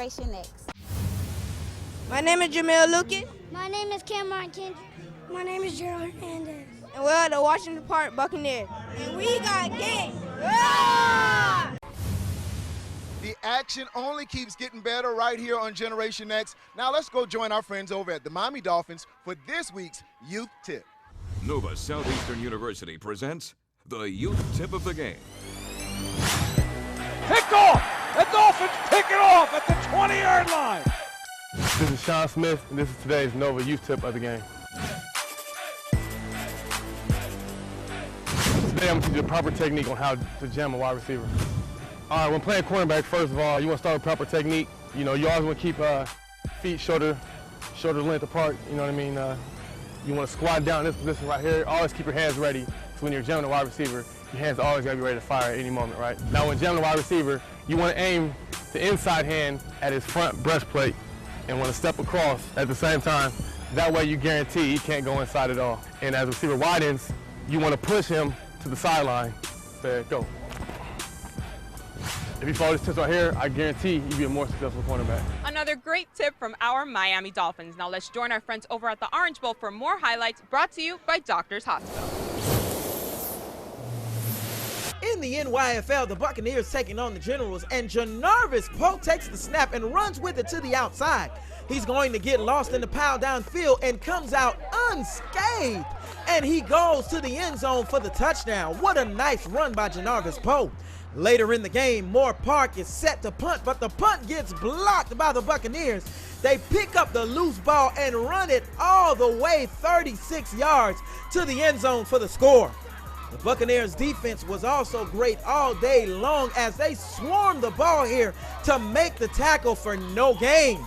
Generation Next. My name is Jamel Lucas. My name is Cameron Kendrick. My name is Gerald Hernandez. And we're the Washington Park Buccaneer. And we got game. The action only keeps getting better right here on Generation X. Now let's go join our friends over at the Miami Dolphins for this week's Youth Tip. Nova Southeastern University presents the Youth Tip of the Game. Picked off! The Dolphins pick it off at the 20-yard line. This is Sean Smith, and this is today's Nova Youth Tip of the Game. Today I'm going to teach you the proper technique on how to jam a wide receiver. All right, when playing cornerback, first of all, you want to start with proper technique. You know, you always want to keep feet shoulder length apart, you know what I mean? You want to squat down in this position right here. Always keep your hands ready. So when you're jamming a wide receiver, your hands are always got to be ready to fire at any moment, right? Now when jamming a wide receiver, you want to aim the inside hand at his front breastplate and want to step across at the same time. That way you guarantee he can't go inside at all. And as the receiver widens, you want to push him to the sideline. There, go. If you follow this tips right here, I guarantee you'll be a more successful cornerback. Another great tip from our Miami Dolphins. Now let's join our friends over at the Orange Bowl for more highlights brought to you by Doctors Hospital. In the NYFL, the Buccaneers taking on the Generals, and Janarvis Poe takes the snap and runs with it to the outside. He's going to get lost in the pile downfield and comes out unscathed. And he goes to the end zone for the touchdown. What a nice run by Janarvis Poe. Later in the game, Moore Park is set to punt, but the punt gets blocked by the Buccaneers. They pick up the loose ball and run it all the way 36 yards to the end zone for the score. The Buccaneers defense was also great all day long as they swarmed the ball here to make the tackle for no gain.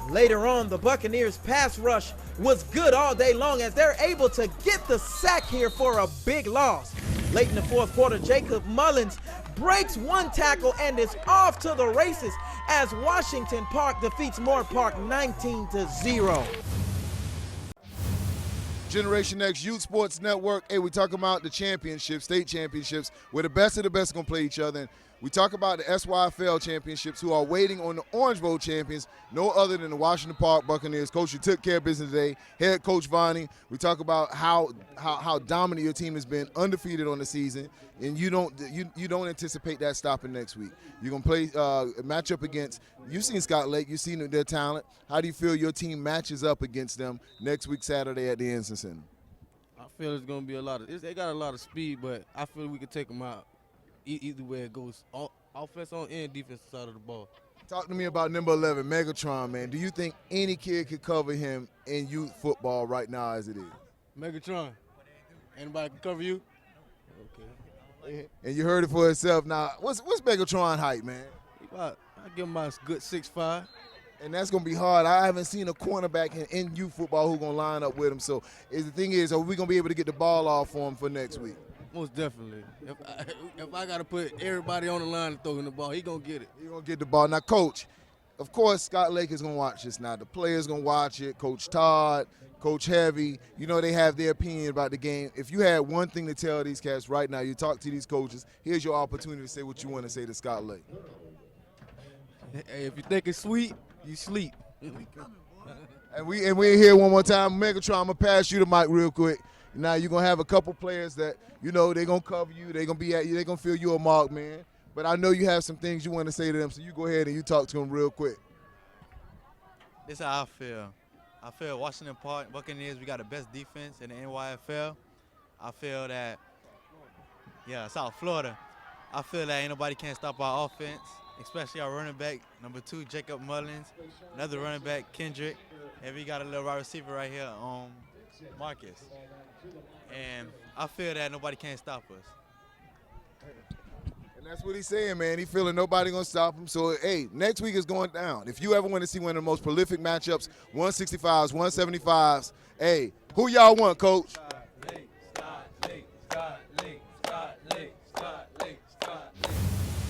Later on, the Buccaneers pass rush was good all day long as they're able to get the sack here for a big loss. Late in the fourth quarter, Jacob Mullins breaks one tackle and is off to the races as Washington Park defeats Moore Park 19-0. Generation X Youth Sports Network. Hey, we talk about the championships, state championships, where the best of the best going to play each other. And we talk about the SYFL championships, who are waiting on the Orange Bowl champions, no other than the Washington Park Buccaneers. Coach, you took care of business today. Head Coach Vonnie, we talk about how dominant your team has been, undefeated on the season, and you don't anticipate that stopping next week. You're going to play match up against, you've seen Scott Lake, you've seen their talent. How do you feel your team matches up against them next week Saturday at the Ensign Center? I feel it's going to be they got a lot of speed, but I feel we can take them out. Either way it goes, offense on and defense side of the ball. Talk to me about number 11, Megatron, man. Do you think any kid could cover him in youth football right now as it is? Megatron. Anybody can cover you? Okay. And you heard it for yourself. Now, what's Megatron height, man? I give him a good 6'5". And that's going to be hard. I haven't seen a cornerback in youth football who's going to line up with him. So the thing is, are we going to be able to get the ball off for him for next week? Most definitely. If I got to put everybody on the line and throw him the ball, he going to get it. He going to get the ball. Now, Coach, of course, Scott Lake is going to watch this now. The players going to watch it. Coach Todd, Coach Heavy, you know they have their opinion about the game. If you had one thing to tell these cats right now, you talk to these coaches, here's your opportunity to say what you want to say to Scott Lake. Hey, if you think it's sweet, you sleep. And we're here one more time. Megatron, I'm going to pass you the mic real quick. Now you're going to have a couple players that, you know, they're going to cover you. They're going to be at you. They're going to feel you a mark, man. But I know you have some things you want to say to them, so you go ahead and you talk to them real quick. This is how I feel. I feel Washington Park Buccaneers, we got the best defense in the NYFL. I feel that, South Florida, I feel that ain't nobody can stop our offense, especially our running back, number 2, Jacob Mullins, another running back, Kendrick, and we got a little wide receiver right here, Marcus. And I feel that nobody can stop us. And that's what he's saying, man. He feeling nobody going to stop him. So, hey, next week is going down. If you ever want to see one of the most prolific matchups, 165s, 175s, hey, who y'all want, Coach?